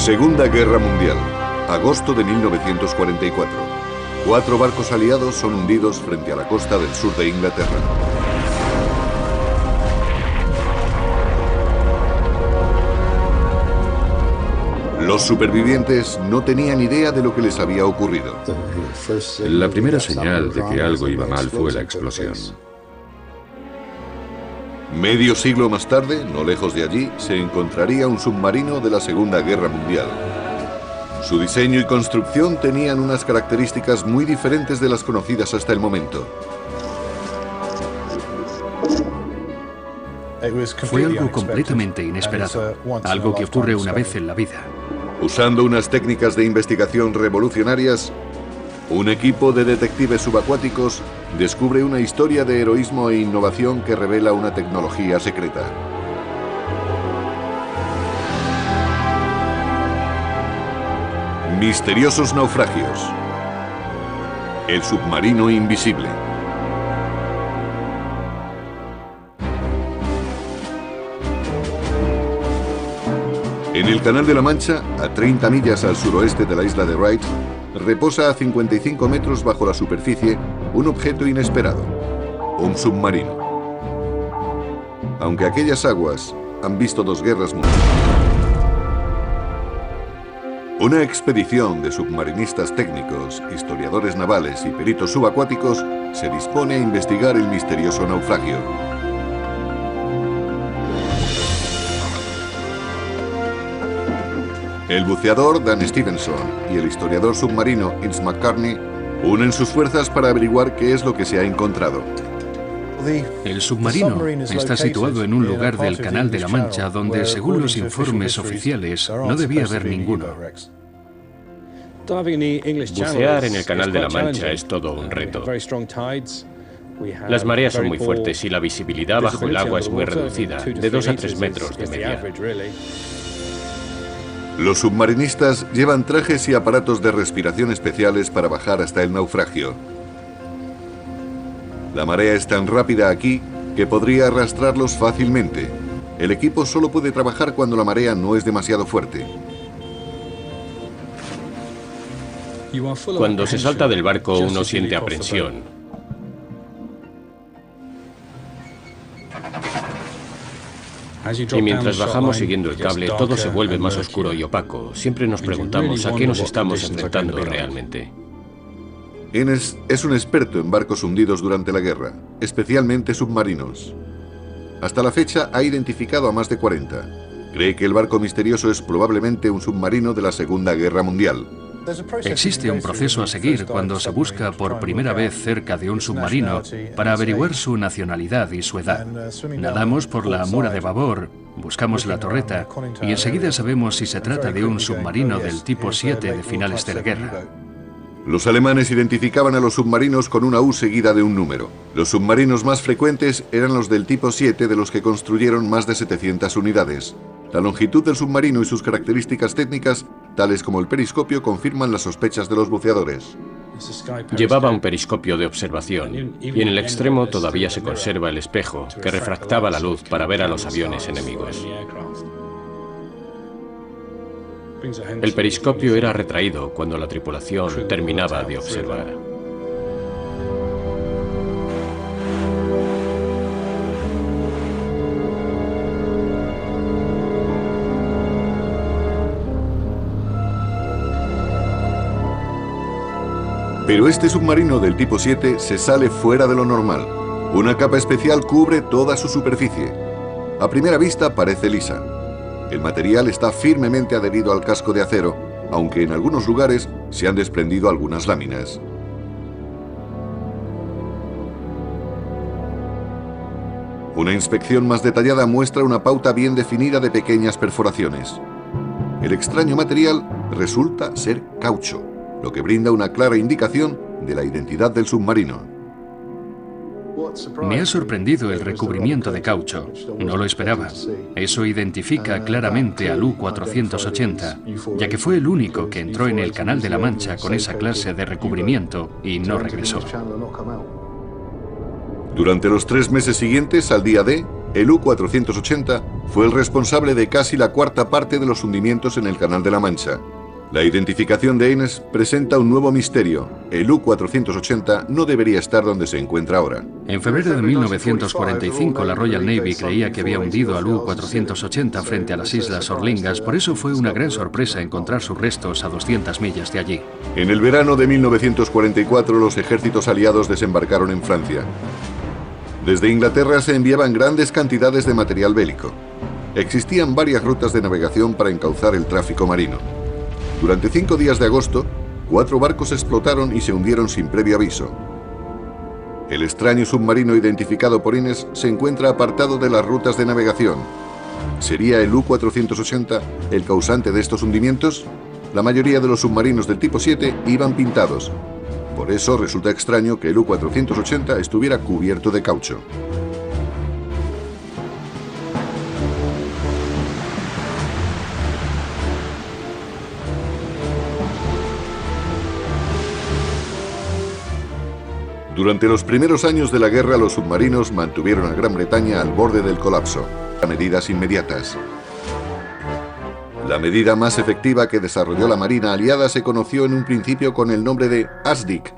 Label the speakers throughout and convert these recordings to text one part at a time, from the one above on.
Speaker 1: Segunda Guerra Mundial, agosto de 1944. 4 barcos aliados son hundidos frente a la costa del sur de Inglaterra. Los supervivientes no tenían idea de lo que les había ocurrido.
Speaker 2: La primera señal de que algo iba mal fue la explosión.
Speaker 1: Medio siglo más tarde, no lejos de allí, se encontraría un submarino de la Segunda Guerra Mundial. Su diseño y construcción tenían unas características muy diferentes de las conocidas hasta el momento.
Speaker 3: Fue algo completamente inesperado, algo que ocurre una vez en la vida.
Speaker 1: Usando unas técnicas de investigación revolucionarias, un equipo de detectives subacuáticos descubre una historia de heroísmo e innovación que revela una tecnología secreta. Misteriosos naufragios. El submarino invisible. En el Canal de la Mancha, a 30 millas al suroeste de la isla de Wright, reposa a 55 metros bajo la superficie un objeto inesperado, un submarino. Aunque aquellas aguas han visto 2 guerras mundiales. Una expedición de submarinistas técnicos, historiadores navales y peritos subacuáticos se dispone a investigar el misterioso naufragio. El buceador Dan Stevenson y el historiador submarino Ince McCartney unen sus fuerzas para averiguar qué es lo que se ha encontrado.
Speaker 3: El submarino está situado en un lugar del Canal de la Mancha donde, según los informes oficiales, no debía haber ninguno.
Speaker 4: Bucear en el Canal de la Mancha es todo un reto. Las mareas son muy fuertes y la visibilidad bajo el agua es muy reducida, de 2 a 3 metros de media.
Speaker 1: Los submarinistas llevan trajes y aparatos de respiración especiales para bajar hasta el naufragio. La marea es tan rápida aquí que podría arrastrarlos fácilmente. El equipo solo puede trabajar cuando la marea no es demasiado fuerte.
Speaker 4: Cuando se salta del barco uno siente aprensión. Y mientras bajamos siguiendo el cable, todo se vuelve más oscuro y opaco. Siempre nos preguntamos a qué nos estamos enfrentando realmente.
Speaker 1: Innes es un experto en barcos hundidos durante la guerra, especialmente submarinos. Hasta la fecha ha identificado a más de 40. Cree que el barco misterioso es probablemente un submarino de la Segunda Guerra Mundial.
Speaker 3: Existe un proceso a seguir cuando se busca por primera vez cerca de un submarino para averiguar su nacionalidad y su edad. Nadamos por la mura de babor, buscamos la torreta y enseguida sabemos si se trata de un submarino del tipo 7 de finales de la guerra.
Speaker 1: Los alemanes identificaban a los submarinos con una U seguida de un número. Los submarinos más frecuentes eran los del tipo 7, de los que construyeron más de 700 unidades. La longitud del submarino y sus características técnicas, tales como el periscopio, confirman las sospechas de los buceadores.
Speaker 4: Llevaba un periscopio de observación y en el extremo todavía se conserva el espejo que refractaba la luz para ver a los aviones enemigos. El periscopio era retraído cuando la tripulación terminaba de observar.
Speaker 1: Pero este submarino del tipo 7 se sale fuera de lo normal. Una capa especial cubre toda su superficie. A primera vista parece lisa. El material está firmemente adherido al casco de acero, aunque en algunos lugares se han desprendido algunas láminas. Una inspección más detallada muestra una pauta bien definida de pequeñas perforaciones. El extraño material resulta ser caucho, lo que brinda una clara indicación de la identidad del submarino.
Speaker 3: Me ha sorprendido el recubrimiento de caucho. No lo esperaba. Eso identifica claramente al U-480, ya que fue el único que entró en el Canal de la Mancha con esa clase de recubrimiento y no regresó.
Speaker 1: Durante los 3 meses siguientes al día D, El U-480 fue el responsable de casi la cuarta parte de los hundimientos en el Canal de la Mancha. La identificación de Haines presenta un nuevo misterio. El U-480 no debería estar donde se encuentra ahora.
Speaker 3: En febrero de 1945, la Royal Navy creía que había hundido al U-480 frente a las Islas Orlingas, por eso fue una gran sorpresa encontrar sus restos a 200 millas de allí.
Speaker 1: En el verano de 1944, los ejércitos aliados desembarcaron en Francia. Desde Inglaterra se enviaban grandes cantidades de material bélico. Existían varias rutas de navegación para encauzar el tráfico marino. Durante 5 días de agosto, 4 barcos explotaron y se hundieron sin previo aviso. El extraño submarino identificado por Haines se encuentra apartado de las rutas de navegación. ¿Sería el U-480 el causante de estos hundimientos? La mayoría de los submarinos del tipo 7 iban pintados. Por eso resulta extraño que el U-480 estuviera cubierto de caucho. Durante los primeros años de la guerra, los submarinos mantuvieron a Gran Bretaña al borde del colapso. A medidas inmediatas. La medida más efectiva que desarrolló la Marina aliada se conoció en un principio con el nombre de ASDIC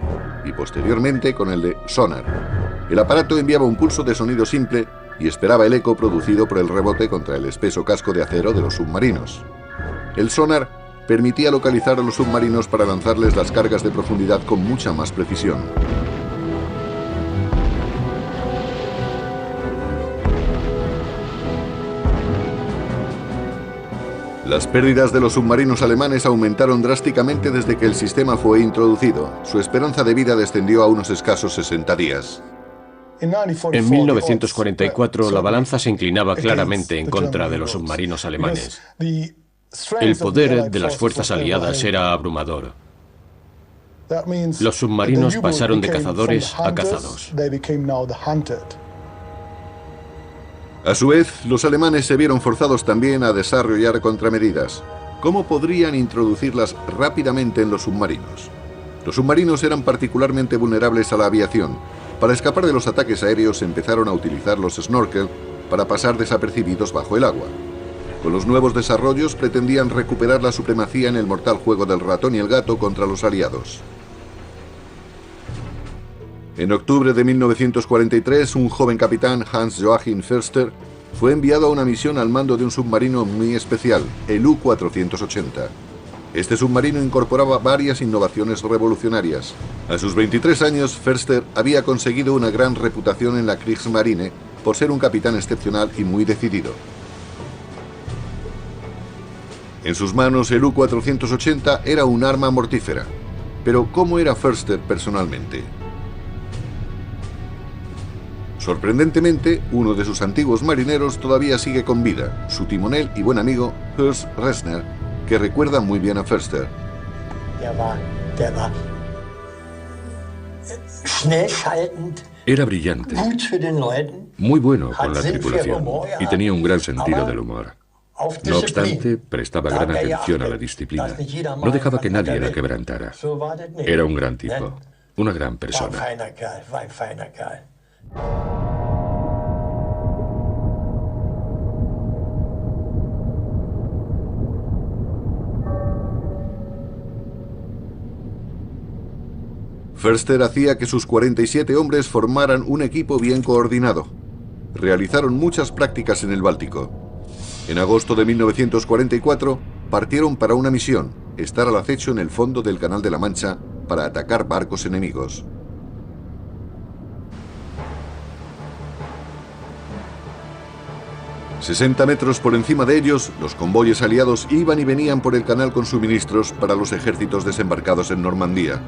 Speaker 1: y posteriormente con el de sonar. El aparato enviaba un pulso de sonido simple y esperaba el eco producido por el rebote contra el espeso casco de acero de los submarinos. El sonar permitía localizar a los submarinos para lanzarles las cargas de profundidad con mucha más precisión. Las pérdidas de los submarinos alemanes aumentaron drásticamente desde que el sistema fue introducido. Su esperanza de vida descendió a unos escasos 60 días.
Speaker 4: En 1944 la balanza se inclinaba claramente en contra de los submarinos alemanes. El poder de las fuerzas aliadas era abrumador. Los submarinos pasaron de cazadores a cazados.
Speaker 1: A su vez, los alemanes se vieron forzados también a desarrollar contramedidas. ¿Cómo podrían introducirlas rápidamente en los submarinos? Los submarinos eran particularmente vulnerables a la aviación. Para escapar de los ataques aéreos empezaron a utilizar los snorkel para pasar desapercibidos bajo el agua. Con los nuevos desarrollos pretendían recuperar la supremacía en el mortal juego del ratón y el gato contra los aliados. En octubre de 1943, un joven capitán, Hans-Joachim Förster, fue enviado a una misión al mando de un submarino muy especial, el U-480. Este submarino incorporaba varias innovaciones revolucionarias. A sus 23 años, Förster había conseguido una gran reputación en la Kriegsmarine por ser un capitán excepcional y muy decidido. En sus manos, el U-480 era un arma mortífera. Pero ¿cómo era Förster personalmente? Sorprendentemente, uno de sus antiguos marineros todavía sigue con vida, su timonel y buen amigo Urs Ressner, que recuerda muy bien a Förster.
Speaker 2: Era brillante, muy bueno con la tripulación y tenía un gran sentido del humor. No obstante, prestaba gran atención a la disciplina. No dejaba que nadie la quebrantara. Era un gran tipo, una gran persona.
Speaker 1: Förster hacía que sus 47 hombres formaran un equipo bien coordinado. Realizaron muchas prácticas en el Báltico. En agosto de 1944 partieron para una misión, estar al acecho en el fondo del Canal de la Mancha para atacar barcos enemigos. ...60 metros por encima de ellos, los convoyes aliados iban y venían por el canal con suministros para los ejércitos desembarcados en Normandía.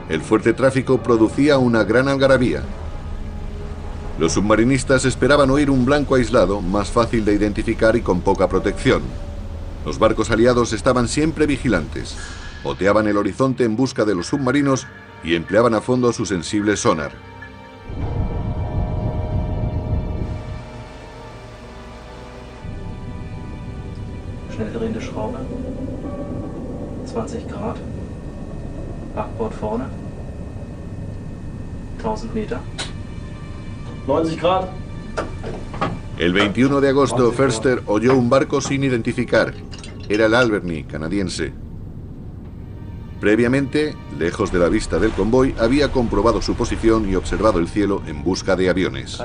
Speaker 1: El fuerte tráfico producía una gran algarabía. Los submarinistas esperaban oír un blanco aislado, más fácil de identificar y con poca protección. Los barcos aliados estaban siempre vigilantes. Oteaban el horizonte en busca de los submarinos y empleaban a fondo su sensible sonar.
Speaker 5: Schnell drehende Schraube, 20 Grad, Backbord vorne, 1000 Meter. 90 Grad,
Speaker 1: El 21 de agosto, Förster oyó un barco sin identificar. Era el Alberni, canadiense. Previamente, lejos de la vista del convoy, había comprobado su posición y observado el cielo en busca de aviones.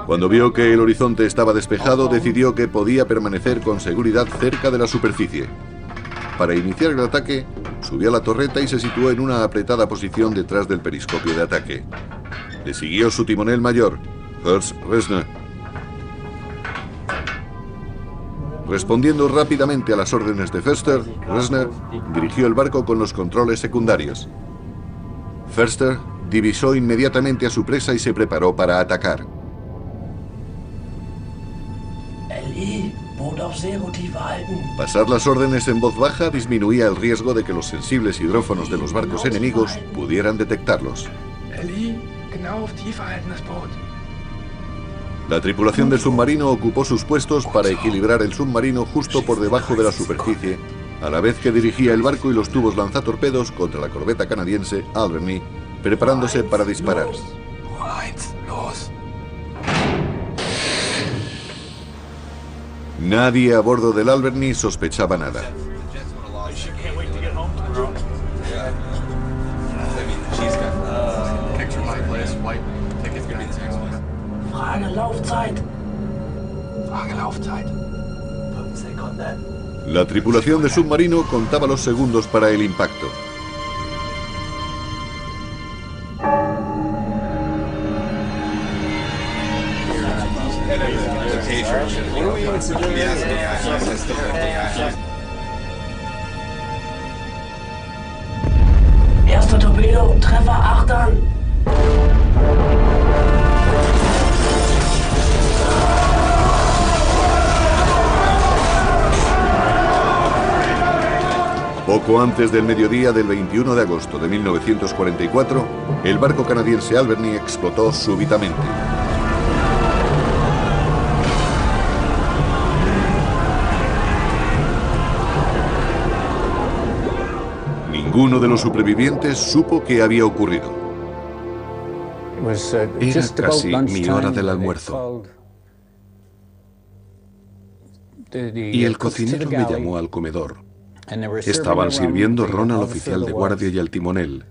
Speaker 1: Cuando vio que el horizonte estaba despejado, decidió que podía permanecer con seguridad cerca de la superficie. Para iniciar el ataque, subió a la torreta y se situó en una apretada posición detrás del periscopio de ataque. Le siguió su timonel mayor, Horst Resner. Respondiendo rápidamente a las órdenes de Förster, Resner dirigió el barco con los controles secundarios. Förster divisó inmediatamente a su presa y se preparó para atacar. Pasar las órdenes en voz baja disminuía el riesgo de que los sensibles hidrófonos de los barcos enemigos pudieran detectarlos. La tripulación del submarino ocupó sus puestos para equilibrar el submarino justo por debajo de la superficie, a la vez que dirigía el barco y los tubos lanzatorpedos contra la corbeta canadiense Alberni, preparándose para disparar. Nadie a bordo del Alberni sospechaba nada. La tripulación del submarino contaba los segundos para el impacto.
Speaker 6: Erster Torpedo, Treffer, achtern!
Speaker 1: Poco antes del mediodía del 21 de agosto de 1944, el barco canadiense Alberni explotó súbitamente. Ninguno de los supervivientes supo qué había ocurrido.
Speaker 2: Era casi mi hora del almuerzo. Y el cocinero me llamó al comedor. Estaban sirviendo ron al oficial de guardia y al timonel.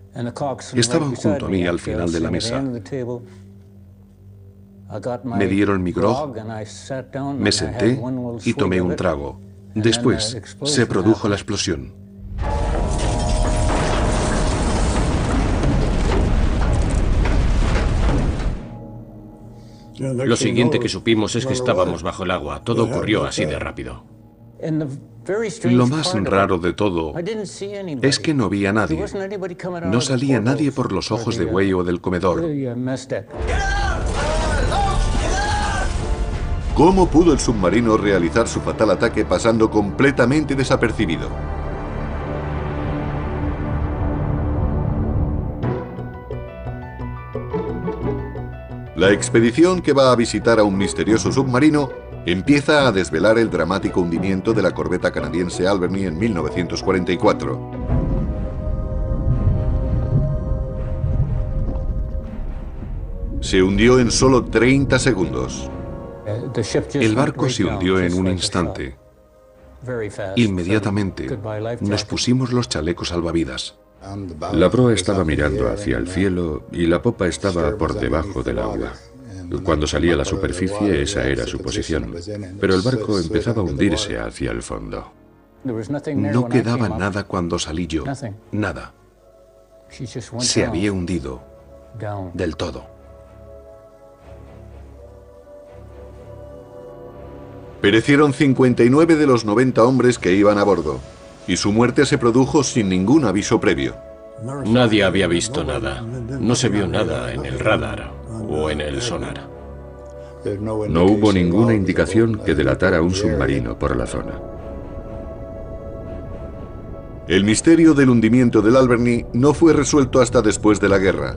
Speaker 2: Estaban junto a mí al final de la mesa. Me dieron mi grog, me senté y tomé un trago. Después se produjo la explosión.
Speaker 4: Lo siguiente que supimos es que estábamos bajo el agua. Todo ocurrió así de rápido.
Speaker 2: Lo más raro de todo es que no vi a nadie. No salía nadie por los ojos de buey o del comedor.
Speaker 1: ¿Cómo pudo el submarino realizar su fatal ataque pasando completamente desapercibido? La expedición que va a visitar a un misterioso submarino empieza a desvelar el dramático hundimiento de la corbeta canadiense Alberni en 1944. Se hundió en solo 30 segundos.
Speaker 2: El barco se hundió en un instante. Inmediatamente nos pusimos los chalecos salvavidas.
Speaker 7: La proa estaba mirando hacia el cielo y la popa estaba por debajo del agua. Cuando salía a la superficie, esa era su posición. Pero el barco empezaba a hundirse hacia el fondo.
Speaker 2: No quedaba nada cuando salí yo. Nada. Se había hundido del todo.
Speaker 1: Perecieron 59 de los 90 hombres que iban a bordo, y su muerte se produjo sin ningún aviso previo.
Speaker 4: Nadie había visto nada. No se vio nada en el radar o en el sonar.
Speaker 7: No hubo ninguna indicación que delatara un submarino por la zona.
Speaker 1: El misterio del hundimiento del Alberni no fue resuelto hasta después de la guerra.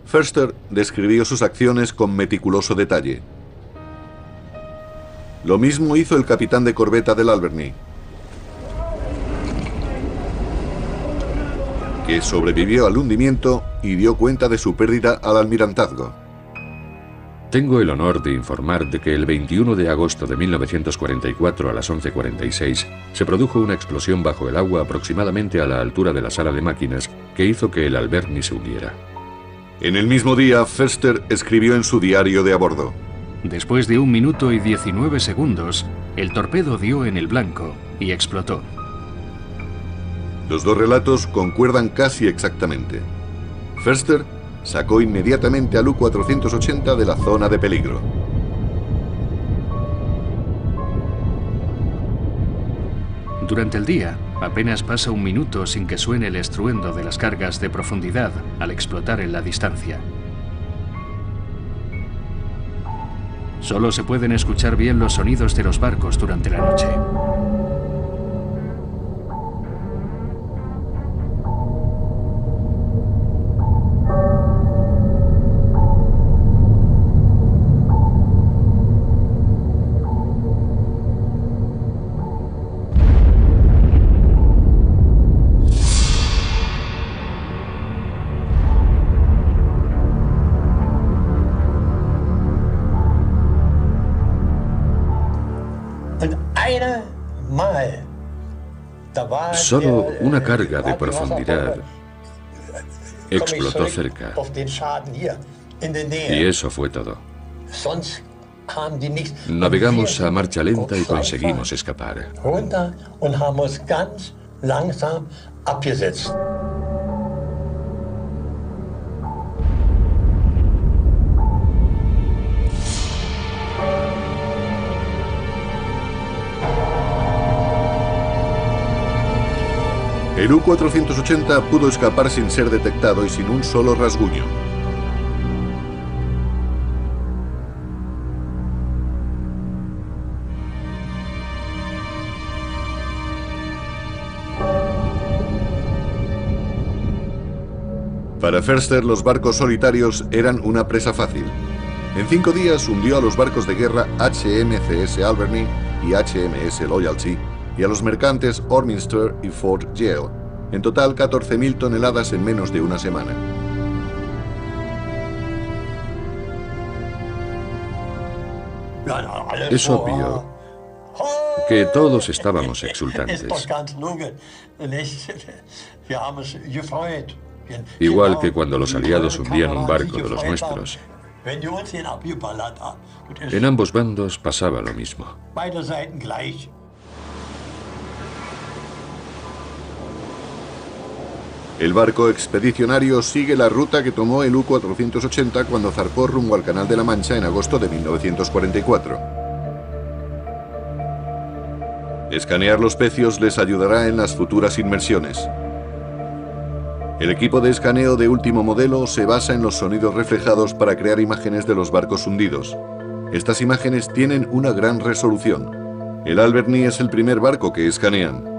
Speaker 1: Förster describió sus acciones con meticuloso detalle. Lo mismo hizo el capitán de corbeta del Alberni, que sobrevivió al hundimiento y dio cuenta de su pérdida al almirantazgo.
Speaker 7: Tengo el honor de informar de que el 21 de agosto de 1944 a las 11:46 se produjo una explosión bajo el agua aproximadamente a la altura de la sala de máquinas que hizo que el Alberni se hundiera.
Speaker 1: En el mismo día, Förster escribió en su diario de a bordo:
Speaker 3: Después de 1 minuto y 19 segundos, el torpedo dio en el blanco y explotó.
Speaker 1: Los dos relatos concuerdan casi exactamente. Förster sacó inmediatamente al U-480 de la zona de peligro.
Speaker 3: Durante el día, apenas pasa 1 minuto sin que suene el estruendo de las cargas de profundidad al explotar en la distancia. Solo se pueden escuchar bien los sonidos de los barcos durante la noche.
Speaker 7: Solo una carga de profundidad explotó cerca. Y eso fue todo. Navegamos a marcha lenta y conseguimos escapar.
Speaker 1: El U-480 pudo escapar sin ser detectado y sin un solo rasguño. Para Förster, los barcos solitarios eran una presa fácil. En 5 días hundió a los barcos de guerra HMCS Alberni y HMS Loyalty y a los mercantes Orminster y Fort Yale. En total, 14.000 toneladas en menos de una semana.
Speaker 7: Es obvio que todos estábamos exultantes. Igual que cuando los aliados hundían un barco de los nuestros. En ambos bandos pasaba lo mismo.
Speaker 1: El barco expedicionario sigue la ruta que tomó el U-480 cuando zarpó rumbo al Canal de la Mancha en agosto de 1944. Escanear los pecios les ayudará en las futuras inmersiones. El equipo de escaneo de último modelo se basa en los sonidos reflejados para crear imágenes de los barcos hundidos. Estas imágenes tienen una gran resolución. El Alberni es el primer barco que escanean.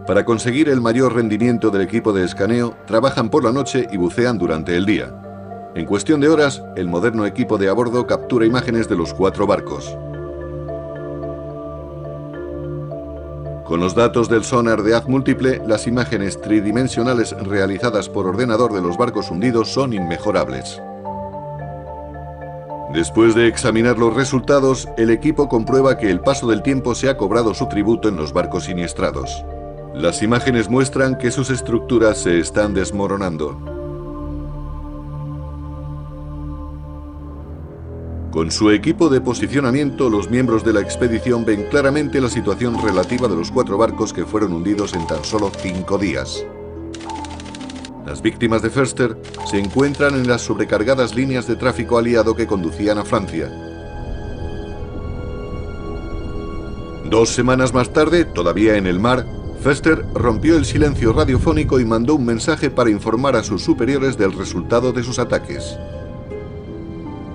Speaker 1: Para conseguir el mayor rendimiento del equipo de escaneo, trabajan por la noche y bucean durante el día. En cuestión de horas, el moderno equipo de a bordo captura imágenes de los 4 barcos. Con los datos del sonar de haz múltiple, las imágenes tridimensionales realizadas por ordenador de los barcos hundidos son inmejorables. Después de examinar los resultados, el equipo comprueba que el paso del tiempo se ha cobrado su tributo en los barcos siniestrados. Las imágenes muestran que sus estructuras se están desmoronando. Con su equipo de posicionamiento, los miembros de la expedición ven claramente la situación relativa de los 4 barcos que fueron hundidos en tan solo 5 días. Las víctimas de Förster se encuentran en las sobrecargadas líneas de tráfico aliado que conducían a Francia. 2 semanas más tarde, todavía en el mar, Förster rompió el silencio radiofónico y mandó un mensaje para informar a sus superiores del resultado de sus ataques.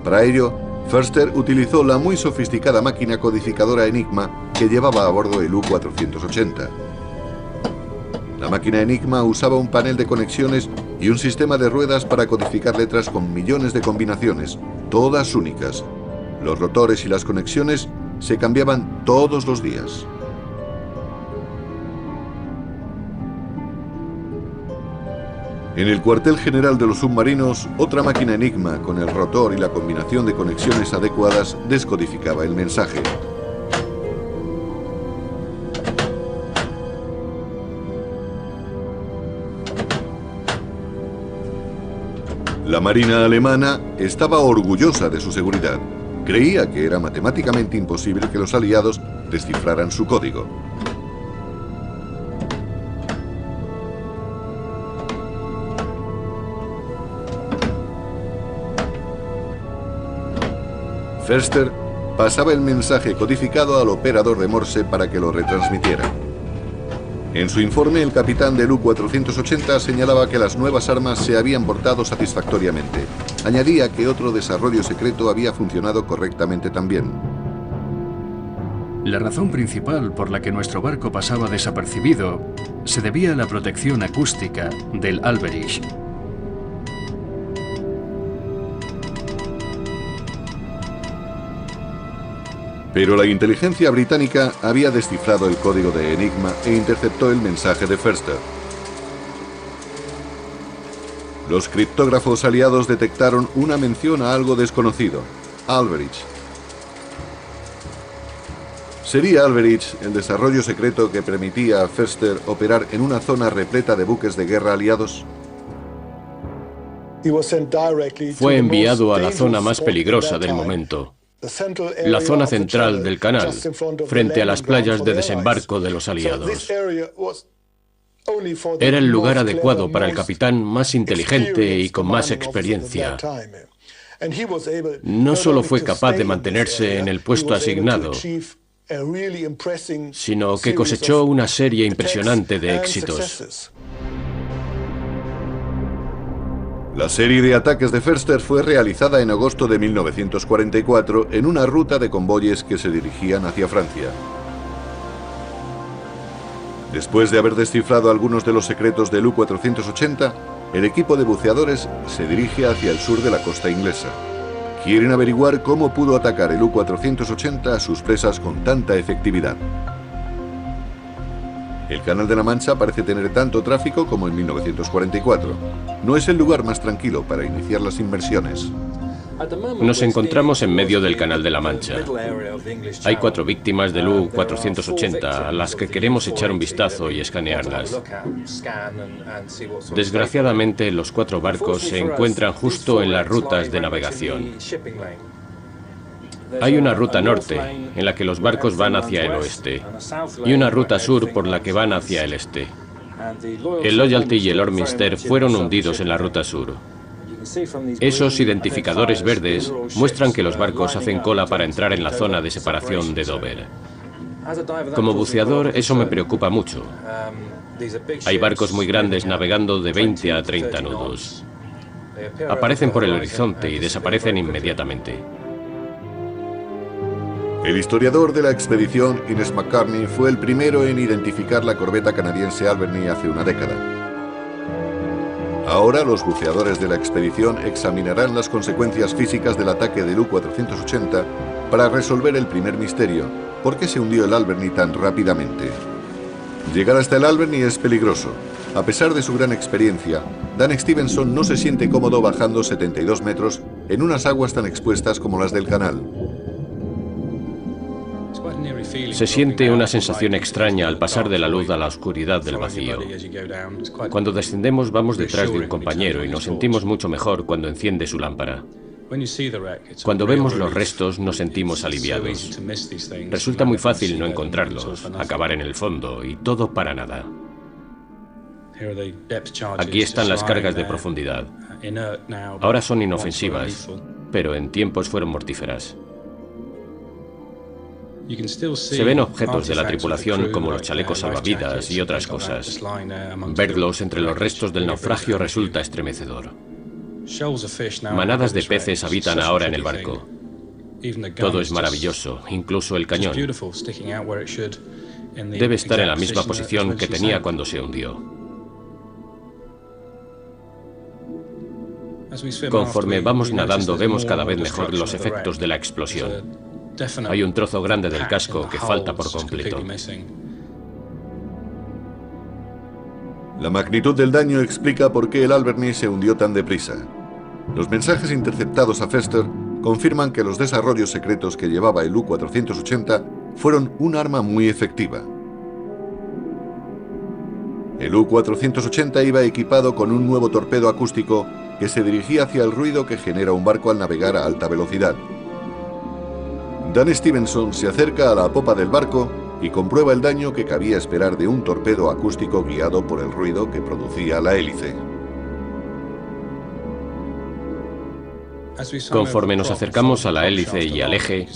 Speaker 1: Para ello, Förster utilizó la muy sofisticada máquina codificadora Enigma que llevaba a bordo el U-480. La máquina Enigma usaba un panel de conexiones y un sistema de ruedas para codificar letras con millones de combinaciones, todas únicas. Los rotores y las conexiones se cambiaban todos los días. En el cuartel general de los submarinos, otra máquina Enigma con el rotor y la combinación de conexiones adecuadas descodificaba el mensaje. La Marina alemana estaba orgullosa de su seguridad. Creía que era matemáticamente imposible que los aliados descifraran su código. Förster pasaba el mensaje codificado al operador de Morse para que lo retransmitiera. En su informe, el capitán del U-480 señalaba que las nuevas armas se habían portado satisfactoriamente. Añadía que otro desarrollo secreto había funcionado correctamente también.
Speaker 3: La razón principal por la que nuestro barco pasaba desapercibido se debía a la protección acústica del Alberich.
Speaker 1: Pero la inteligencia británica había descifrado el código de Enigma e interceptó el mensaje de Förster. Los criptógrafos aliados detectaron una mención a algo desconocido, Alberich. ¿Sería Alberich el desarrollo secreto que permitía a Förster operar en una zona repleta de buques de guerra aliados?
Speaker 4: Fue enviado a la zona más peligrosa del momento, la zona central del canal, frente a las playas de desembarco de los aliados. Era el lugar adecuado para el capitán más inteligente y con más experiencia. No solo fue capaz de mantenerse en el puesto asignado, sino que cosechó una serie impresionante de éxitos.
Speaker 1: La serie de ataques de Förster fue realizada en agosto de 1944 en una ruta de convoyes que se dirigían hacia Francia. Después de haber descifrado algunos de los secretos del U-480, el equipo de buceadores se dirige hacia el sur de la costa inglesa. Quieren averiguar cómo pudo atacar el U-480 a sus presas con tanta efectividad. El Canal de la Mancha parece tener tanto tráfico como en 1944. No es el lugar más tranquilo para iniciar las inmersiones.
Speaker 4: Nos encontramos en medio del Canal de la Mancha. Hay 4 víctimas del U-480 a las que queremos echar un vistazo y escanearlas. Desgraciadamente, los 4 barcos se encuentran justo en las rutas de navegación. Hay una ruta norte, en la que los barcos van hacia el oeste, y una ruta sur por la que van hacia el este. El Loyalty y el Orminster fueron hundidos en la ruta sur. Esos identificadores verdes muestran que los barcos hacen cola para entrar en la zona de separación de Dover. Como buceador, eso me preocupa mucho. Hay barcos muy grandes navegando de 20 a 30 nudos. Aparecen por el horizonte y desaparecen inmediatamente.
Speaker 1: El historiador de la expedición, Innes McCartney, fue el primero en identificar la corbeta canadiense Albany hace una década. Ahora los buceadores de la expedición examinarán las consecuencias físicas del ataque del U-480 para resolver el primer misterio: ¿por qué se hundió el Albany tan rápidamente? Llegar hasta el Albany es peligroso. A pesar de su gran experiencia, Dan Stevenson no se siente cómodo bajando 72 metros en unas aguas tan expuestas como las del canal.
Speaker 4: Se siente una sensación extraña al pasar de la luz a la oscuridad del vacío. Cuando descendemos vamos detrás de un compañero y nos sentimos mucho mejor cuando enciende su lámpara. Cuando vemos los restos nos sentimos aliviados. Resulta muy fácil no encontrarlos, acabar en el fondo y todo para nada. Aquí están las cargas de profundidad. Ahora son inofensivas, pero en tiempos fueron mortíferas. Se ven objetos de la tripulación como los chalecos salvavidas y otras cosas. Verlos entre los restos del naufragio resulta estremecedor. Manadas de peces habitan ahora en el barco. Todo es maravilloso, incluso el cañón. Debe estar en la misma posición que tenía cuando se hundió. Conforme vamos nadando vemos cada vez mejor los efectos de la explosión. Hay un trozo grande del casco que falta por completo.
Speaker 1: La magnitud del daño explica por qué el Alberni se hundió tan deprisa. Los mensajes interceptados a Foerster confirman que los desarrollos secretos que llevaba el U-480 fueron un arma muy efectiva. El U-480 iba equipado con un nuevo torpedo acústico que se dirigía hacia el ruido que genera un barco al navegar a alta velocidad. Dan Stevenson se acerca a la popa del barco y comprueba el daño que cabía esperar de un torpedo acústico guiado por el ruido que producía la hélice.
Speaker 4: Conforme nos acercamos a la hélice y al eje,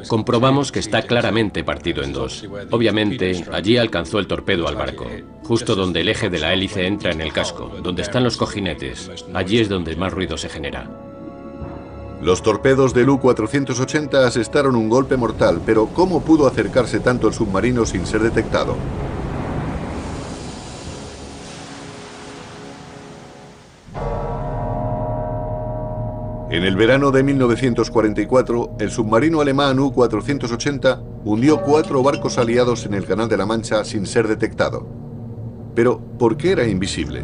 Speaker 4: comprobamos que está claramente partido en dos. Obviamente, allí alcanzó el torpedo al barco, justo donde el eje de la hélice entra en el casco, donde están los cojinetes. Allí es donde más ruido se genera.
Speaker 1: Los torpedos del U-480 asestaron un golpe mortal, pero ¿cómo pudo acercarse tanto el submarino sin ser detectado? En el verano de 1944, el submarino alemán U-480 hundió 4 barcos aliados en el Canal de la Mancha sin ser detectado. Pero, ¿por qué era invisible?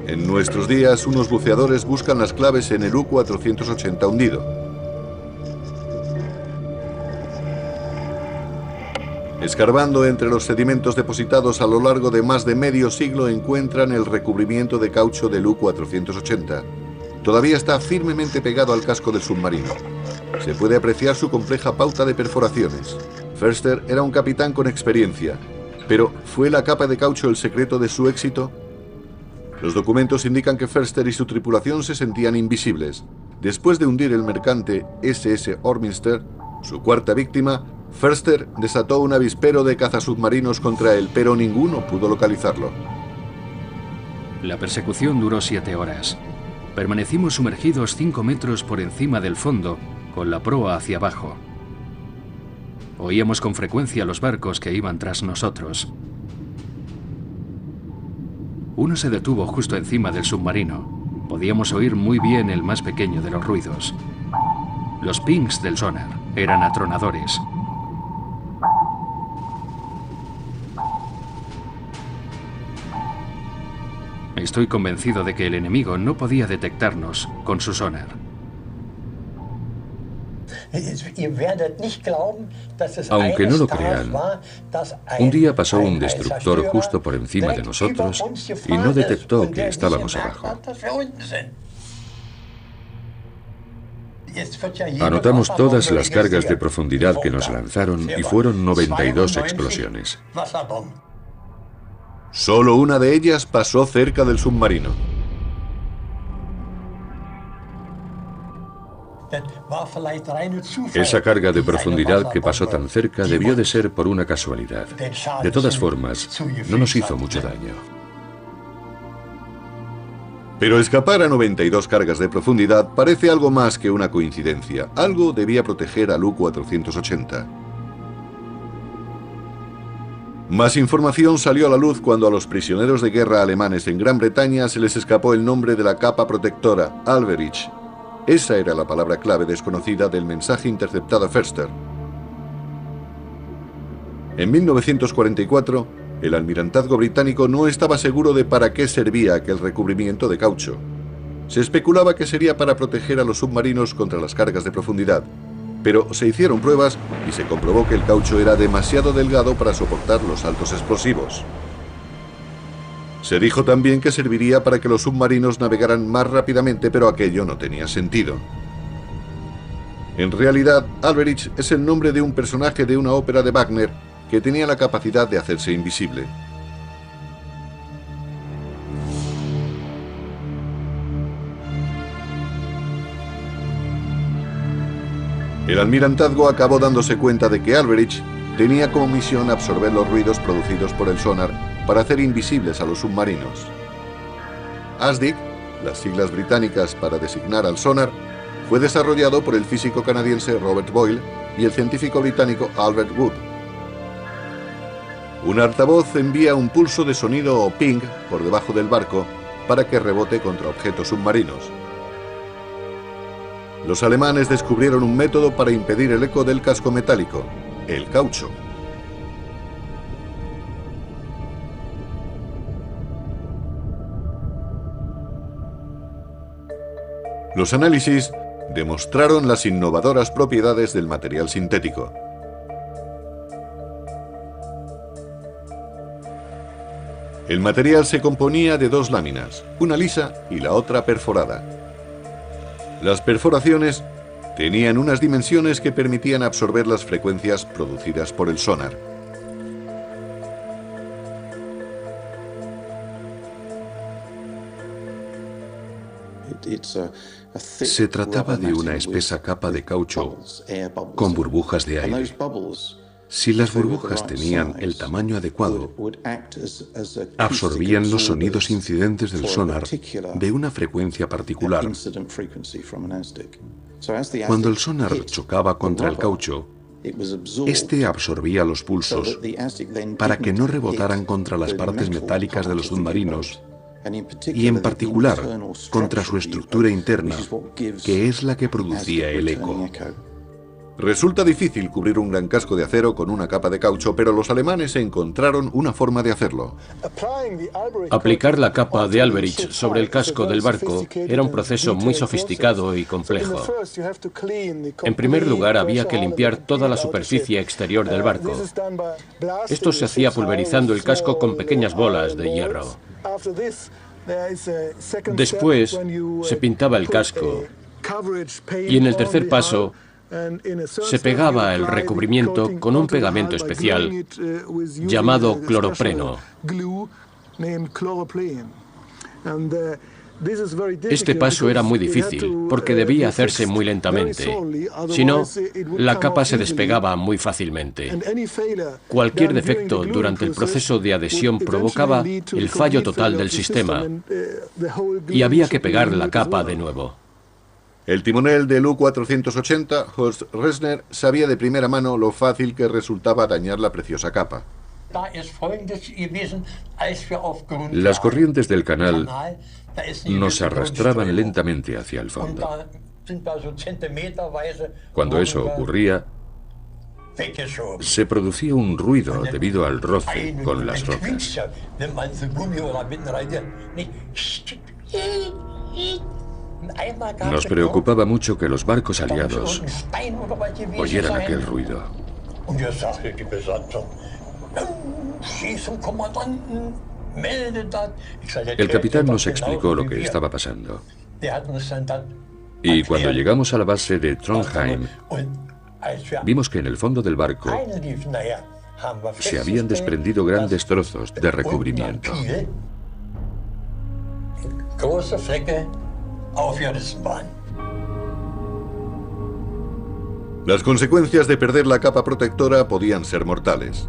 Speaker 1: En nuestros días, unos buceadores buscan las claves en el U-480 hundido. Escarbando entre los sedimentos depositados a lo largo de más de medio siglo, encuentran el recubrimiento de caucho del U-480. Todavía está firmemente pegado al casco del submarino. Se puede apreciar su compleja pauta de perforaciones. Foerster era un capitán con experiencia, pero ¿fue la capa de caucho el secreto de su éxito? Los documentos indican que Foerster y su tripulación se sentían invisibles. Después de hundir el mercante SS Orminster, su cuarta víctima, Foerster desató un avispero de cazasubmarinos contra él, pero ninguno pudo localizarlo.
Speaker 3: La persecución duró 7 horas. Permanecimos sumergidos 5 metros por encima del fondo, con la proa hacia abajo. Oíamos con frecuencia los barcos que iban tras nosotros. Uno se detuvo justo encima del submarino. Podíamos oír muy bien el más pequeño de los ruidos. Los pings del sonar eran atronadores. Estoy convencido de que el enemigo no podía detectarnos con su sonar.
Speaker 7: Aunque no lo crean, un día pasó un destructor justo por encima de nosotros y no detectó que estábamos abajo. Anotamos todas las cargas de profundidad que nos lanzaron y fueron 92 explosiones.
Speaker 1: Solo una de ellas pasó cerca del submarino.
Speaker 7: Esa carga de profundidad que pasó tan cerca debió de ser por una casualidad. De todas formas, no nos hizo mucho daño.
Speaker 1: Pero escapar a 92 cargas de profundidad parece algo más que una coincidencia. Algo debía proteger al U-480. Más información salió a la luz cuando a los prisioneros de guerra alemanes en Gran Bretaña se les escapó el nombre de la capa protectora, Alberich. Esa era la palabra clave desconocida del mensaje interceptado a Foerster. En 1944, el almirantazgo británico no estaba seguro de para qué servía aquel recubrimiento de caucho. Se especulaba que sería para proteger a los submarinos contra las cargas de profundidad, pero se hicieron pruebas y se comprobó que el caucho era demasiado delgado para soportar los saltos explosivos. Se dijo también que serviría para que los submarinos navegaran más rápidamente, pero aquello no tenía sentido. En realidad, Alberich es el nombre de un personaje de una ópera de Wagner que tenía la capacidad de hacerse invisible. El almirantazgo acabó dándose cuenta de que Alberich tenía como misión absorber los ruidos producidos por el sonar para hacer invisibles a los submarinos. ASDIC, las siglas británicas para designar al sonar, fue desarrollado por el físico canadiense Robert Boyle y el científico británico Albert Wood. Un altavoz envía un pulso de sonido o ping por debajo del barco para que rebote contra objetos submarinos. Los alemanes descubrieron un método para impedir el eco del casco metálico, el caucho. Los análisis demostraron las innovadoras propiedades del material sintético. El material se componía de dos láminas, una lisa y la otra perforada. Las perforaciones tenían unas dimensiones que permitían absorber las frecuencias producidas por el sonar.
Speaker 7: Se trataba de una espesa capa de caucho con burbujas de aire. Si las burbujas tenían el tamaño adecuado, absorbían los sonidos incidentes del sonar de una frecuencia particular. Cuando el sonar chocaba contra el caucho, este absorbía los pulsos para que no rebotaran contra las partes metálicas de los submarinos y en particular contra su estructura interna, que es la que producía el eco.
Speaker 1: Resulta difícil cubrir un gran casco de acero con una capa de caucho, pero los alemanes encontraron una forma de hacerlo.
Speaker 4: Aplicar la capa de Alberich sobre el casco del barco era un proceso muy sofisticado y complejo. En primer lugar, había que limpiar toda la superficie exterior del barco. Esto se hacía pulverizando el casco con pequeñas bolas de hierro. Después, se pintaba el casco y en el tercer paso, se pegaba el recubrimiento con un pegamento especial llamado cloropreno. Este paso era muy difícil porque debía hacerse muy lentamente. Si no, la capa se despegaba muy fácilmente. Cualquier defecto durante el proceso de adhesión provocaba el fallo total del sistema y había que pegar la capa de nuevo.
Speaker 1: El timonel del U-480, Horst Resner, sabía de primera mano lo fácil que resultaba dañar la preciosa capa.
Speaker 7: Las corrientes del canal nos arrastraban lentamente hacia el fondo. Cuando eso ocurría, se producía un ruido debido al roce con las rocas. Nos preocupaba mucho que los barcos aliados oyeran aquel ruido. El capitán nos explicó lo que estaba pasando. Y cuando llegamos a la base de Trondheim, vimos que en el fondo del barco se habían desprendido grandes trozos de recubrimiento.
Speaker 1: Las consecuencias de perder la capa protectora podían ser mortales.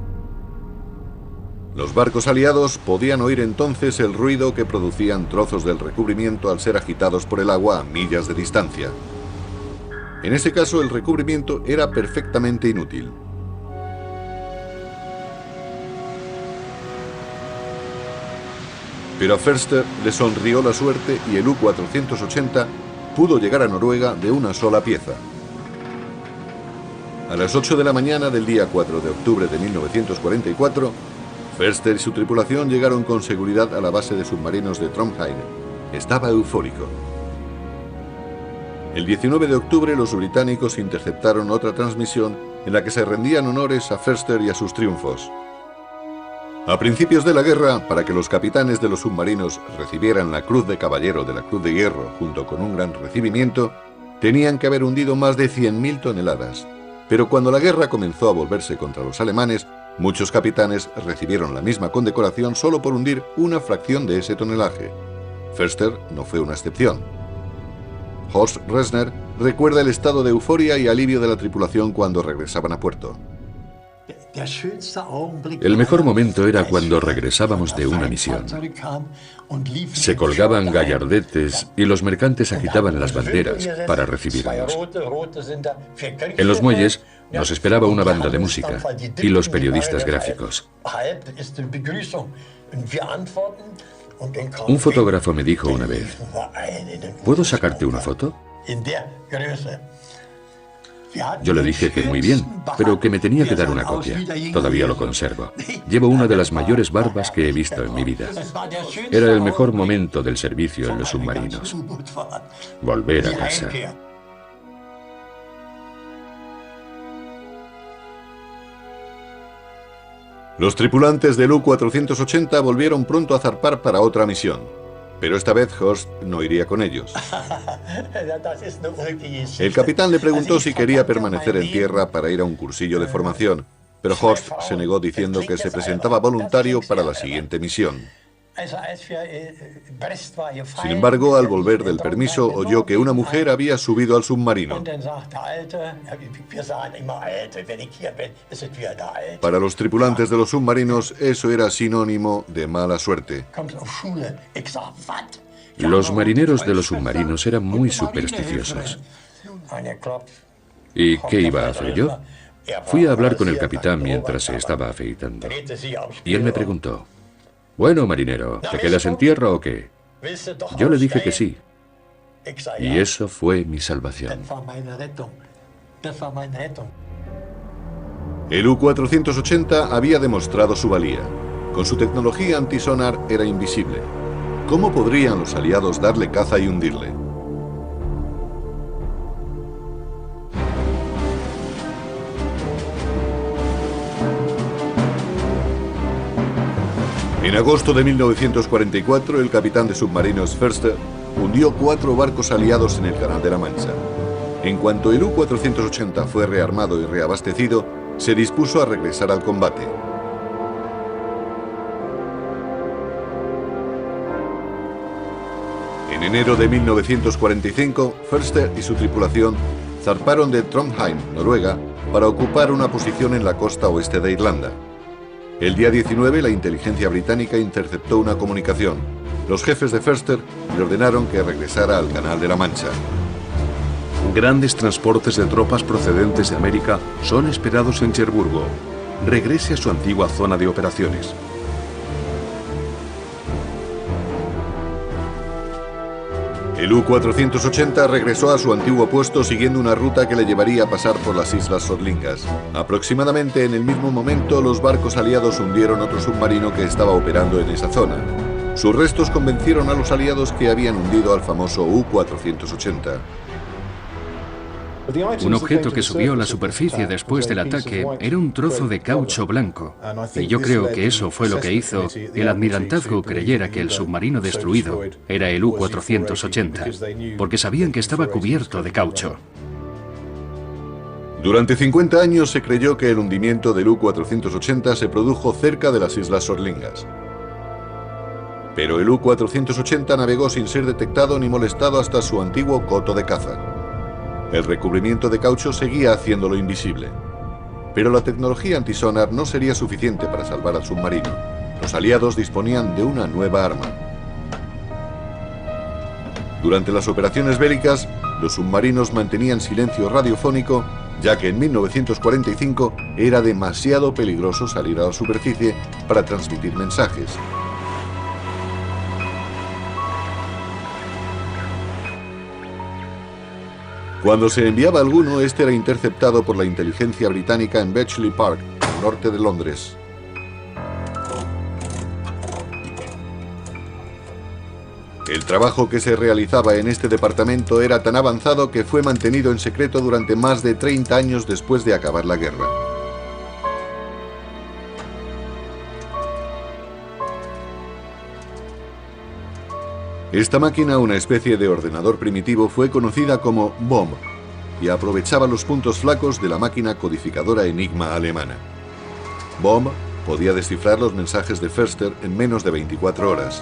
Speaker 1: Los barcos aliados podían oír entonces el ruido que producían trozos del recubrimiento al ser agitados por el agua a millas de distancia. En ese caso, el recubrimiento era perfectamente inútil. Pero a Förster le sonrió la suerte y el U-480 pudo llegar a Noruega de una sola pieza. A las 8 de la mañana del día 4 de octubre de 1944, Förster y su tripulación llegaron con seguridad a la base de submarinos de Trondheim. Estaba eufórico. El 19 de octubre los británicos interceptaron otra transmisión en la que se rendían honores a Förster y a sus triunfos. A principios de la guerra, para que los capitanes de los submarinos recibieran la Cruz de Caballero de la Cruz de Hierro junto con un gran recibimiento, tenían que haber hundido más de 100.000 toneladas. Pero cuando la guerra comenzó a volverse contra los alemanes, muchos capitanes recibieron la misma condecoración solo por hundir una fracción de ese tonelaje. Förster no fue una excepción. Horst Resner recuerda el estado de euforia y alivio de la tripulación cuando regresaban a puerto.
Speaker 7: El mejor momento era cuando regresábamos de una misión. Se colgaban gallardetes y los mercantes agitaban las banderas para recibirnos. En los muelles nos esperaba una banda de música y los periodistas gráficos. Un fotógrafo me dijo una vez: ¿puedo sacarte una foto? Yo le dije que muy bien, pero que me tenía que dar una copia. Todavía lo conservo. Llevo una de las mayores barbas que he visto en mi vida. Era el mejor momento del servicio en los submarinos. Volver a casa.
Speaker 1: Los tripulantes del U-480 volvieron pronto a zarpar para otra misión. Pero esta vez Horst no iría con ellos. El capitán le preguntó si quería permanecer en tierra para ir a un cursillo de formación, pero Horst se negó diciendo que se presentaba voluntario para la siguiente misión. Sin embargo, al volver del permiso, oyó que una mujer había subido al submarino. Para los tripulantes de los submarinos, eso era sinónimo de mala suerte.
Speaker 7: Los marineros de los submarinos eran muy supersticiosos. ¿Y qué iba a hacer yo? Fui a hablar con el capitán mientras se estaba afeitando. Y él me preguntó: «Bueno, marinero, ¿te quedas en tierra o qué?» Yo le dije que sí. Y eso fue mi salvación.
Speaker 1: El U-480 había demostrado su valía. Con su tecnología antisonar era invisible. ¿Cómo podrían los aliados darle caza y hundirle? En agosto de 1944, el capitán de submarinos Förster hundió 4 barcos aliados en el Canal de la Mancha. En cuanto el U-480 fue rearmado y reabastecido, se dispuso a regresar al combate. En enero de 1945, Förster y su tripulación zarparon de Trondheim, Noruega, para ocupar una posición en la costa oeste de Irlanda. El día 19, la inteligencia británica interceptó una comunicación. Los jefes de Förster le ordenaron que regresara al Canal de la Mancha.
Speaker 8: Grandes transportes de tropas procedentes de América son esperados en Cherburgo. Regrese a su antigua zona de operaciones.
Speaker 1: El U-480 regresó a su antiguo puesto siguiendo una ruta que le llevaría a pasar por las Islas Sotlingas. Aproximadamente en el mismo momento, los barcos aliados hundieron otro submarino que estaba operando en esa zona. Sus restos convencieron a los aliados que habían hundido al famoso U-480.
Speaker 3: Un objeto que subió a la superficie después del ataque era un trozo de caucho blanco. Y yo creo que eso fue lo que hizo el almirantazgo creyera que el submarino destruido era el U-480, porque sabían que estaba cubierto de caucho.
Speaker 1: Durante 50 años se creyó que el hundimiento del U-480 se produjo cerca de las Islas Sotlingas. Pero el U-480 navegó sin ser detectado ni molestado hasta su antiguo coto de caza. El recubrimiento de caucho seguía haciéndolo invisible. Pero la tecnología antisonar no sería suficiente para salvar al submarino. Los aliados disponían de una nueva arma. Durante las operaciones bélicas, los submarinos mantenían silencio radiofónico, ya que en 1945 era demasiado peligroso salir a la superficie para transmitir mensajes. Cuando se enviaba alguno, este era interceptado por la inteligencia británica en Bletchley Park, al norte de Londres. El trabajo que se realizaba en este departamento era tan avanzado que fue mantenido en secreto durante más de 30 años después de acabar la guerra. Esta máquina, una especie de ordenador primitivo, fue conocida como Bomb y aprovechaba los puntos flacos de la máquina codificadora Enigma alemana. Bomb podía descifrar los mensajes de Förster en menos de 24 horas.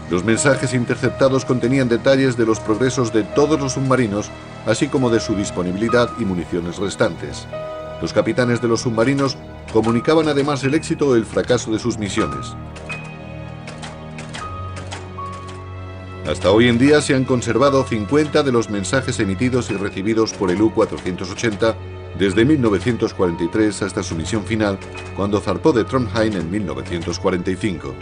Speaker 1: Los mensajes interceptados contenían detalles de los progresos de todos los submarinos, así como de su disponibilidad y municiones restantes. Los capitanes de los submarinos comunicaban además el éxito o el fracaso de sus misiones. Hasta hoy en día se han conservado 50 de los mensajes emitidos y recibidos por el U-480 desde 1943 hasta su misión final, cuando zarpó de Trondheim en 1945.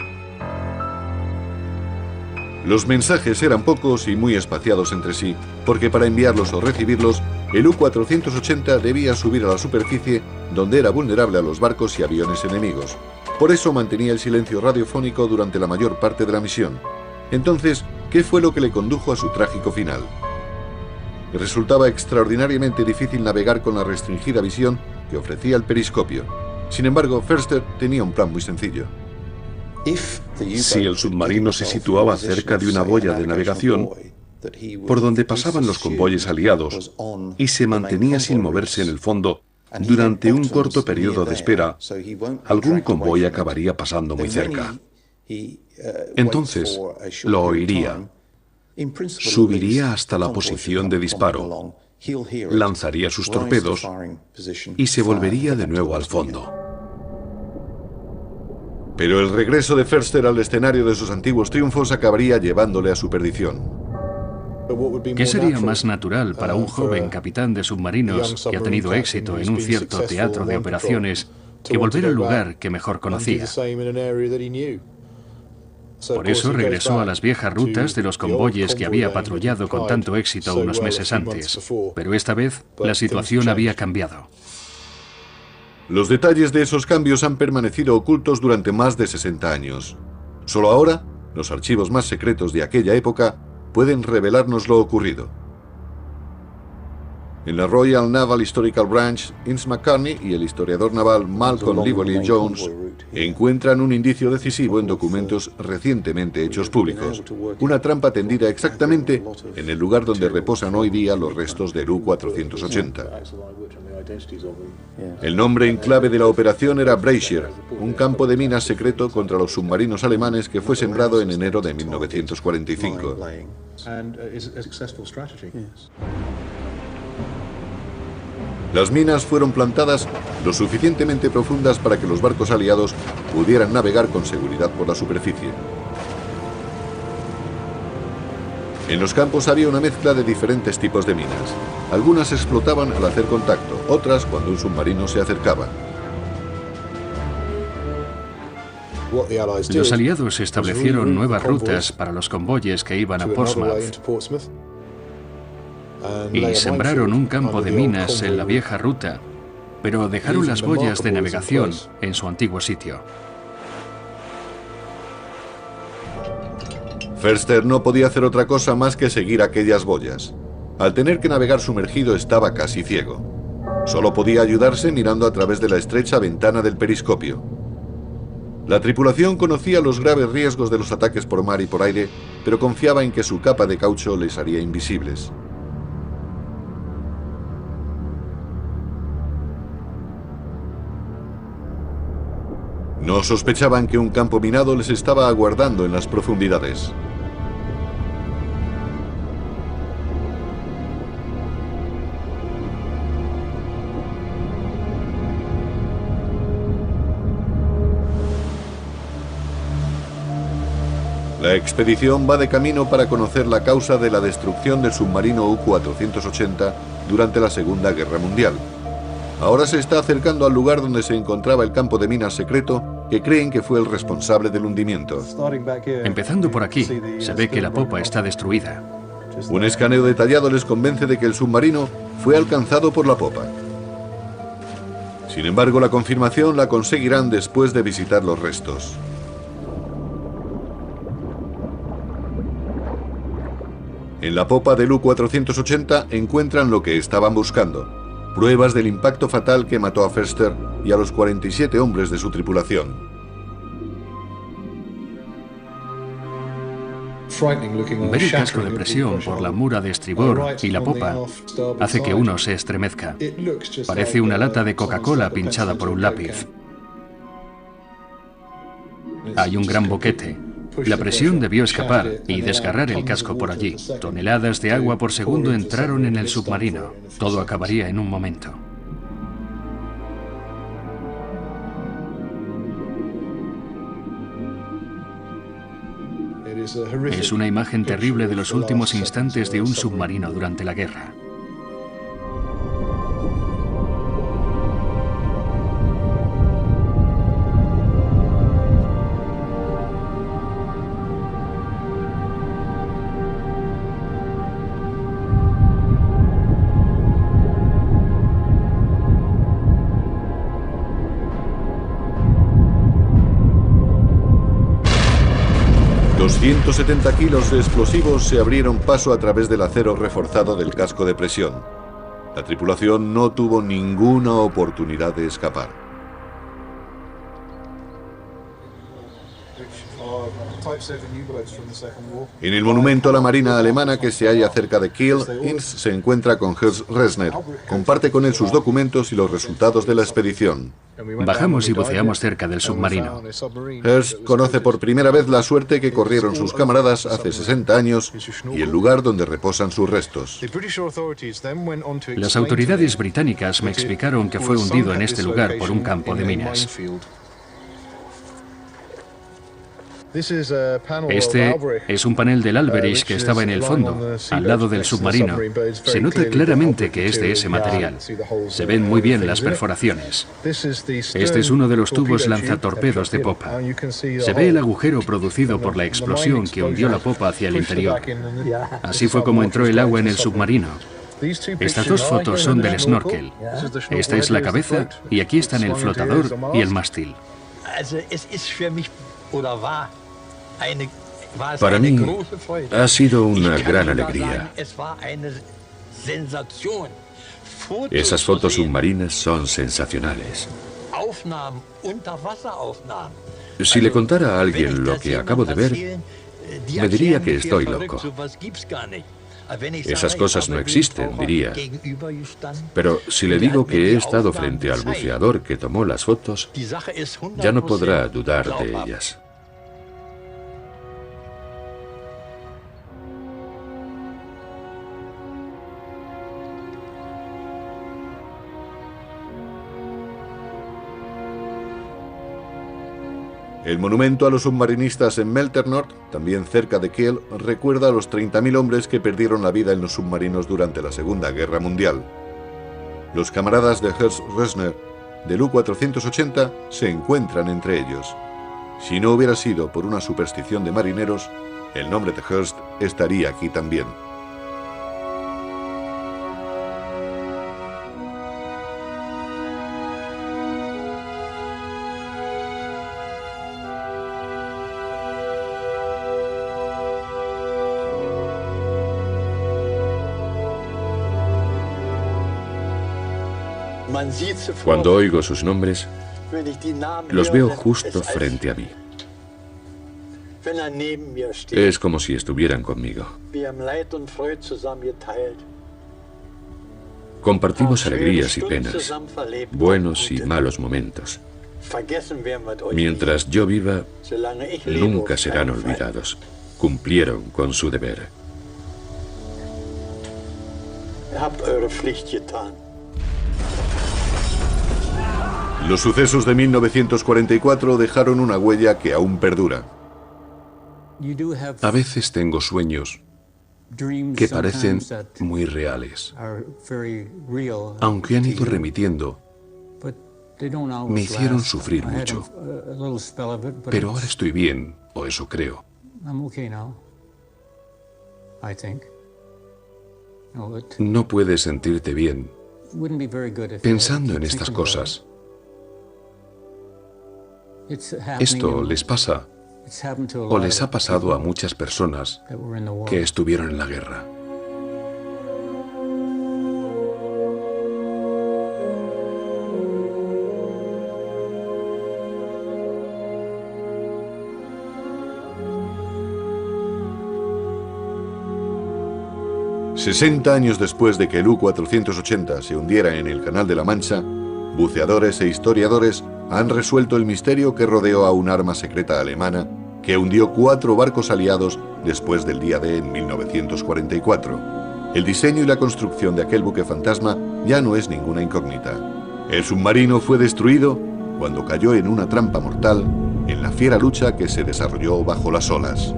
Speaker 1: Los mensajes eran pocos y muy espaciados entre sí, porque para enviarlos o recibirlos el U-480 debía subir a la superficie, donde era vulnerable a los barcos y aviones enemigos. Por eso mantenía el silencio radiofónico durante la mayor parte de la misión. Entonces, ¿qué fue lo que le condujo a su trágico final? Resultaba extraordinariamente difícil navegar con la restringida visión que ofrecía el periscopio. Sin embargo, Förster tenía un plan muy sencillo.
Speaker 8: Si el submarino se situaba cerca de una boya de navegación, por donde pasaban los convoyes aliados, y se mantenía sin moverse en el fondo durante un corto periodo de espera, algún convoy acabaría pasando muy cerca. Entonces, lo oiría, subiría hasta la posición de disparo, lanzaría sus torpedos y se volvería de nuevo al fondo.
Speaker 1: Pero el regreso de Förster al escenario de sus antiguos triunfos acabaría llevándole a su perdición.
Speaker 3: ¿Qué sería más natural para un joven capitán de submarinos que ha tenido éxito en un cierto teatro de operaciones que volver al lugar que mejor conocía? Por eso regresó a las viejas rutas de los convoyes que había patrullado con tanto éxito unos meses antes. Pero esta vez la situación había cambiado.
Speaker 1: Los detalles de esos cambios han permanecido ocultos durante más de 60 años. Solo ahora, los archivos más secretos de aquella época pueden revelarnos lo ocurrido. En la Royal Naval Historical Branch, Ince McCartney y el historiador naval Malcolm Llewellyn Jones encuentran un indicio decisivo en documentos recientemente hechos públicos. Una trampa tendida exactamente en el lugar donde reposan hoy día los restos del U-480. El nombre en clave de la operación era Brazier, un campo de minas secreto contra los submarinos alemanes que fue sembrado en enero de 1945. Las minas fueron plantadas lo suficientemente profundas para que los barcos aliados pudieran navegar con seguridad por la superficie. En los campos había una mezcla de diferentes tipos de minas. Algunas explotaban al hacer contacto, otras cuando un submarino se acercaba.
Speaker 3: Los aliados establecieron nuevas rutas para los convoyes que iban a Portsmouth y sembraron un campo de minas en la vieja ruta, pero dejaron las boyas de navegación en su antiguo sitio.
Speaker 1: Förster no podía hacer otra cosa más que seguir aquellas boyas. Al tener que navegar sumergido estaba casi ciego. Solo podía ayudarse mirando a través de la estrecha ventana del periscopio. La tripulación conocía los graves riesgos de los ataques por mar y por aire, pero confiaba en que su capa de caucho les haría invisibles. No sospechaban que un campo minado les estaba aguardando en las profundidades. La expedición va de camino para conocer la causa de la destrucción del submarino U-480 durante la Segunda Guerra Mundial. Ahora se está acercando al lugar donde se encontraba el campo de minas secreto que creen que fue el responsable del hundimiento.
Speaker 3: Empezando por aquí, se ve que la popa está destruida.
Speaker 1: Un escaneo detallado les convence de que el submarino fue alcanzado por la popa. Sin embargo, la confirmación la conseguirán después de visitar los restos. En la popa del U-480 encuentran lo que estaban buscando: pruebas del impacto fatal que mató a Förster y a los 47 hombres de su tripulación.
Speaker 3: Ver el casco de presión por la mura de estribor y la popa hace que uno se estremezca. Parece una lata de Coca-Cola pinchada por un lápiz. Hay un gran boquete. La presión debió escapar y desgarrar el casco por allí. Toneladas de agua por segundo entraron en el submarino. Todo acabaría en un momento. Es una imagen terrible de los últimos instantes de un submarino durante la guerra.
Speaker 1: Los 170 kilos de explosivos se abrieron paso a través del acero reforzado del casco de presión. La tripulación no tuvo ninguna oportunidad de escapar. En el monumento a la Marina alemana que se halla cerca de Kiel, Inz se encuentra con Ernst Resner. Comparte con él sus documentos y los resultados de la expedición.
Speaker 3: Bajamos y buceamos cerca del submarino.
Speaker 1: Ernst conoce por primera vez la suerte que corrieron sus camaradas hace 60 años y el lugar donde reposan sus restos.
Speaker 3: Las autoridades británicas me explicaron que fue hundido en este lugar por un campo de minas. Este es un panel del Alberich que estaba en el fondo, al lado del submarino. Se nota claramente que es de ese material. Se ven muy bien las perforaciones. Este es uno de los tubos lanzatorpedos de popa. Se ve el agujero producido por la explosión que hundió la popa hacia el interior. Así fue como entró el agua en el submarino. Estas dos fotos son del snorkel. Esta es la cabeza y aquí están el flotador y el mástil.
Speaker 7: Para mí ha sido una gran alegría. Esas fotos submarinas son sensacionales. Si le contara a alguien lo que acabo de ver, me diría que estoy loco. Esas cosas no existen, diría. Pero si le digo que he estado frente al buceador que tomó las fotos, ya no podrá dudar de ellas.
Speaker 1: El monumento a los submarinistas en Melternord, también cerca de Kiel, recuerda a los 30.000 hombres que perdieron la vida en los submarinos durante la Segunda Guerra Mundial. Los camaradas de Ernst Resner del U-480 se encuentran entre ellos. Si no hubiera sido por una superstición de marineros, el nombre de Ernst estaría aquí también.
Speaker 7: Cuando oigo sus nombres, los veo justo frente a mí. Es como si estuvieran conmigo. Compartimos alegrías y penas, buenos y malos momentos. Mientras yo viva, nunca serán olvidados. Cumplieron con su deber.
Speaker 1: Los sucesos de 1944 dejaron una huella que aún perdura.
Speaker 8: A veces tengo sueños que parecen muy reales, aunque han ido remitiendo. Me hicieron sufrir mucho, pero ahora estoy bien, o eso creo. No puedes sentirte bien pensando en estas cosas. Esto les pasa, o les ha pasado a muchas personas que estuvieron en la guerra.
Speaker 1: ...60 años después de que el U-480 se hundiera en el Canal de la Mancha, buceadores e historiadores han resuelto el misterio que rodeó a un arma secreta alemana que hundió 4 barcos aliados después del día D en 1944. El diseño y la construcción de aquel buque fantasma ya no es ninguna incógnita. El submarino fue destruido cuando cayó en una trampa mortal en la fiera lucha que se desarrolló bajo las olas.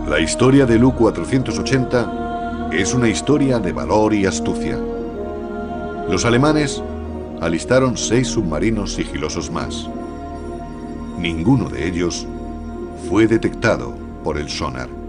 Speaker 1: La historia del U-480 es una historia de valor y astucia. Los alemanes alistaron 6 submarinos sigilosos más. Ninguno de ellos fue detectado por el sonar.